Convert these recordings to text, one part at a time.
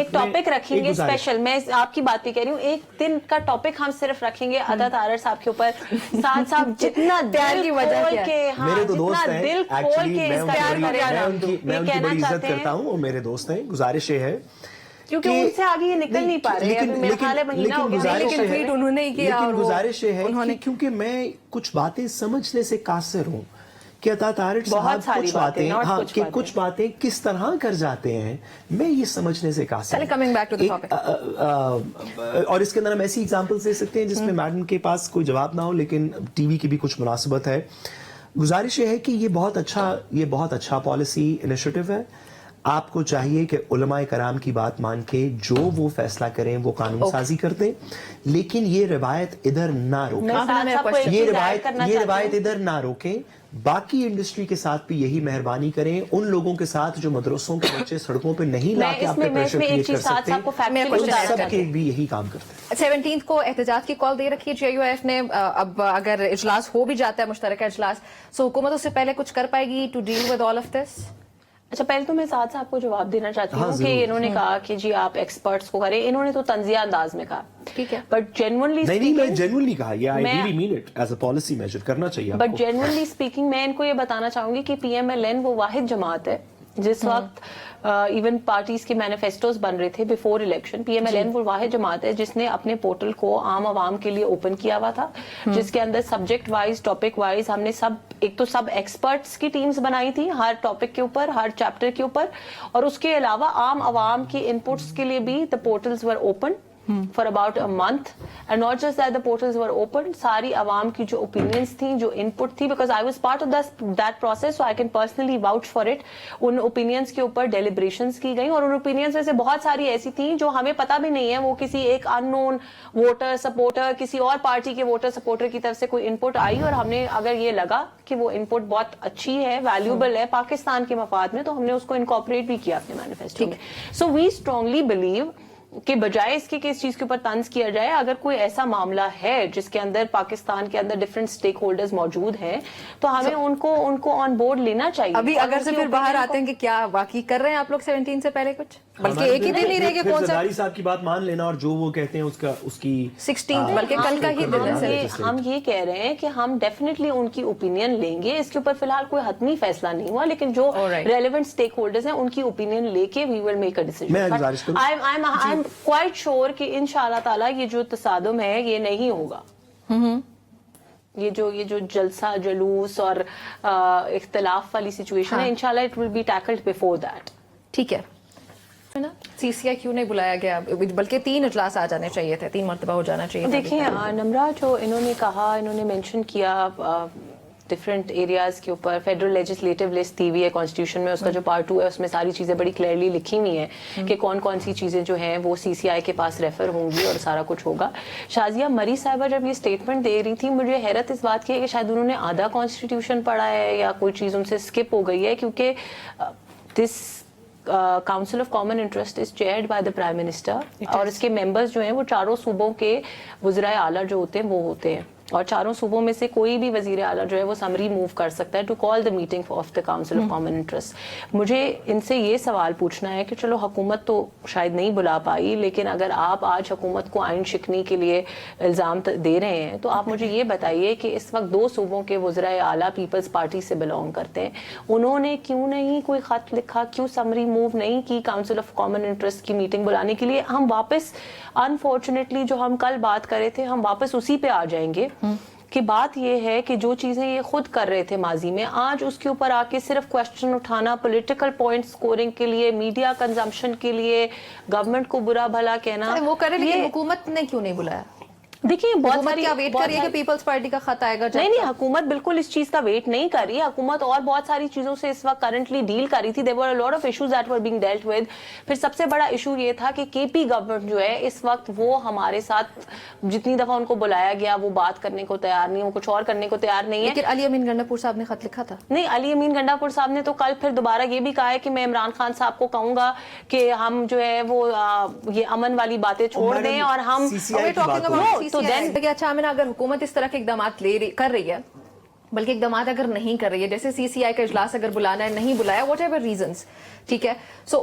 ایک ٹاپک رکھیں گے اسپیشل, میں آپ کی بات بھی کہہ رہی ہوں, ایک دن کا ٹاپک ہم صرف رکھیں گے عطا طاہر صاحب کے اوپر, ساتھ ساتھ جتنا دل کھول کے, میرے تو دوست ہیں دل کھول کے اس کا پیار کریں, میں ان کی بڑی عزت کرتا ہوں, وہ میرے دوست ہیں. گزارش یہ ہے کیونکہ ان سے آگے یہ نکل نہیں پا رہے, لیکن گزارش یہ ہے کیونکہ میں کچھ باتیں سمجھنے سے قاصر ہوں کہ عطا طاہر صاحب کچھ باتیں کس طرح کر جاتے ہیں, میں یہ سمجھنے سے قاصر ہوں. اور اس کے اندر ہم ایسی ایگزامپلس دے سکتے ہیں جس میں میڈم کے پاس کوئی جواب نہ ہو, لیکن ٹی وی کی بھی کچھ مناسبت ہے. گزارش یہ ہے کہ یہ بہت اچھا پالیسی انیشیٹو ہے. آپ کو چاہیے کہ علماء کرام کی بات مان کے جو وہ فیصلہ کریں وہ قانون سازی کر دیں, لیکن یہ روایت ادھر نہ روکیں, یہ روایت ادھر نہ روکیں. باقی انڈسٹری کے ساتھ بھی یہی مہربانی کریں, ان لوگوں کے ساتھ جو مدرسوں کے بچے سڑکوں پہ نہیں لا کے آپ پہ پریشر کریٹ کر سکتے, سب کے بھی یہی کام کرتے ہیں. 17 کو احتجاج کی کال دے رکھی ہے جے یو ایف نے. اب اگر اجلاس ہو بھی جاتا ہے مشترکہ اجلاس, سو حکومت اس سے پہلے کچھ کر پائے گی to deal with all of this? اچھا, پہلے تو میں ساتھ صاحب کو جواب دینا چاہتی ہوں کہ انہوں نے کہا کہ جی آپ ایکسپرٹس کو کریں, انہوں نے تو طنزیہ انداز میں کہا, ٹھیک ہے, بٹ جینوئنلی نہیں, میں جینوئنلی کہا, یہ I really mean it as a policy major کرنا چاہیے. بٹ جینوئنلی اسپیکنگ میں ان کو یہ بتانا چاہوں گی کہ پی ایم ایل این وہ واحد جماعت ہے جس وقت ایون پارٹیز کے مینیفیسٹوز بن رہے تھے before election, P M L N وہ واحد جماعت ہے جس نے اپنے پورٹل کو عام عوام کے لیے اوپن کیا ہوا تھا, جس کے اندر سبجیکٹ وائز ٹاپک وائز ہم نے ایک تو سب ایکسپرٹس کی ٹیمز بنائی تھی ہر ٹاپک کے اوپر, ہر چیپٹر کے اوپر, اور اس کے علاوہ عام عوام کی انپٹس کے لیے بھی the portals were open for about a month, and not just that the portals were open, ساری عوام کی جو opinions تھیں, جو input تھی, because I was part of that process so I can personally vouch for it, in opinions کے اوپر deliberations کی گئیں, اور ان opinions میں سے بہت ساری ایسی تھیں جو ہمیں پتہ بھی نہیں ہے وہ کسی ایک unknown ووٹر سپورٹر, کسی اور پارٹی کے ووٹر سپورٹر کی طرف سے کوئی input آئی, اور ہم نے اگر یہ لگا کہ وہ input بہت اچھی ہے, valuable ہے پاکستان کے مفاد میں, تو ہم نے اس کو incorporate بھی کیا اپنے manifesto میں. So we strongly believe کہ بجائے اس کے کہ اس چیز کے اوپر طنز کیا جائے, اگر کوئی ایسا معاملہ ہے جس کے اندر پاکستان کے اندر ڈفرینٹ اسٹیک ہولڈرز موجود ہیں, تو ہمیں ان کو آن بورڈ لینا چاہیے. ابھی اگر سے پھر باہر آتے ہیں کہ کیا واقعی کر رہے ہیں آپ لوگ 17 سے پہلے کچھ, بلکہ ایک ہی دن نہیں رہے گا, کون سا زرداری صاحب کی بات مان لینا, اور جو وہ کہتے ہیں اس کی 16 بلکہ کل کا ہی دن ہے. ہم یہ کہہ رہے ہیں کہ ہم ڈیفینیٹلی ان کی اوپینین لیں گے, اس کے اوپر فی الحال کوئی حتمی فیصلہ نہیں ہوا, لیکن جو ریلیونٹ اسٹیک ہولڈرز ہیں ان کی اوپینین لے کے we will make a decision. I am quite sure کہ انشاءاللہ تعالیٰ یہ جو تصادم ہے یہ نہیں ہوگا, یہ جو جلسہ جلوس اور اختلاف والی سچویشن ہے, انشاءاللہ it will be tackled before that. ٹھیک ہے, سی سی آئی کیوں نہیں بلایا گیا, بلکہ 3 اجلاس آ جانے چاہیے تھے, 3 مرتبہ ہو جانا چاہیے. دیکھیں نمرا, جو انہوں نے کہا, انہوں نے مینشن کیا ڈفرینٹ ایریاز کے اوپر, فیڈرل لیجسلیٹو لسٹ دی ہوئی ہے کانسٹیٹیوشن میں, اس کا جو پارٹ 2 ہے اس میں ساری چیزیں بڑی کلیئرلی لکھی ہوئی ہیں کہ کون کون سی چیزیں جو ہیں وہ سی سی آئی کے پاس ریفر ہوں گی اور سارا کچھ ہوگا. شازیہ مری صاحبہ جب یہ اسٹیٹمنٹ دے رہی تھی, مجھے حیرت اس بات کی ہے کہ شاید انہوں نے آدھا کانسٹیٹیوشن پڑھا ہے یا کوئی چیز ان سے اسکپ ہو گئی ہے, کیونکہ دس Council of Common Interest is chaired by the Prime Minister, اور اس کے ممبرز جو ہیں وہ چاروں صوبوں کے وزرائے اعلیٰ جو ہوتے ہیں وہ ہوتے ہیں, اور چاروں صوبوں میں سے کوئی بھی وزیر اعلیٰ جو ہے وہ سمری موو کر سکتا ہے to call the meeting of the council of common interest. مجھے ان سے یہ سوال پوچھنا ہے کہ چلو حکومت تو شاید نہیں بلا پائی, لیکن اگر آپ آج حکومت کو آئین شکنی کے لیے الزام دے رہے ہیں, تو آپ مجھے یہ بتائیے کہ اس وقت 2 صوبوں کے وزرائے اعلیٰ پیپلز پارٹی سے بلانگ کرتے ہیں, انہوں نے کیوں نہیں کوئی خط لکھا, کیوں سمری موو نہیں کی کاؤنسل آف کامن انٹرسٹ کی میٹنگ بلانے کے لیے؟ ہم واپس انفارچونیٹلی جو ہم کل بات کر رہے تھے, ہم واپس اسی پہ آ جائیں گے کہ بات یہ ہے کہ جو چیزیں یہ خود کر رہے تھے ماضی میں, آج اس کے اوپر آ کے صرف کوشچن اٹھانا, پولیٹیکل پوائنٹ سکورنگ کے لیے, میڈیا کنزمپشن کے لیے, گورنمنٹ کو برا بھلا کہنا, وہ کرے, لیکن حکومت نے کیوں نہیں بلایا؟ دیکھیے بہت ساری ویٹ کر رہی ہے کہ پیپلز پارٹی کا خط آئے گا. نہیں, حکومت بالکل اس چیز کا ویٹ نہیں کر رہی ہے. حکومت اور بہت ساری چیزوں سے اس وقت کرنٹلی ڈیل کر رہی تھی. there were a lot of issues that were being dealt with. پھر سب سے بڑا ایشو یہ تھا کہ کے پی گورنمنٹ جو ہے اس وقت وہ ہمارے ساتھ جتنی دفعہ ان کو بلایا گیا وہ بات کرنے کو تیار نہیں, وہ کچھ اور کرنے کو تیار نہیں ہے. لیکن علی امین گنڈا پور صاحب نے خط لکھا تھا. نہیں, علی امین گنڈا پور صاحب نے تو کل پھر دوبارہ یہ بھی کہا ہے کہ میں عمران خان صاحب کو کہوں گا کہ ہم جو ہے وہ یہ امن والی باتیں چھوڑ دیں, اور ہم تو دین اچھا اگر حکومت اس طرح کے اقدامات کر رہی ہے, بلکہ اقدامات اگر نہیں کر رہی ہے, جیسے سی سی آئی کا اجلاس اگر بلانا ہے نہیں بلایا, واٹ ایور ریزنس, ٹھیک ہے, سو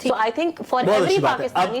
So I think for every Pakistani,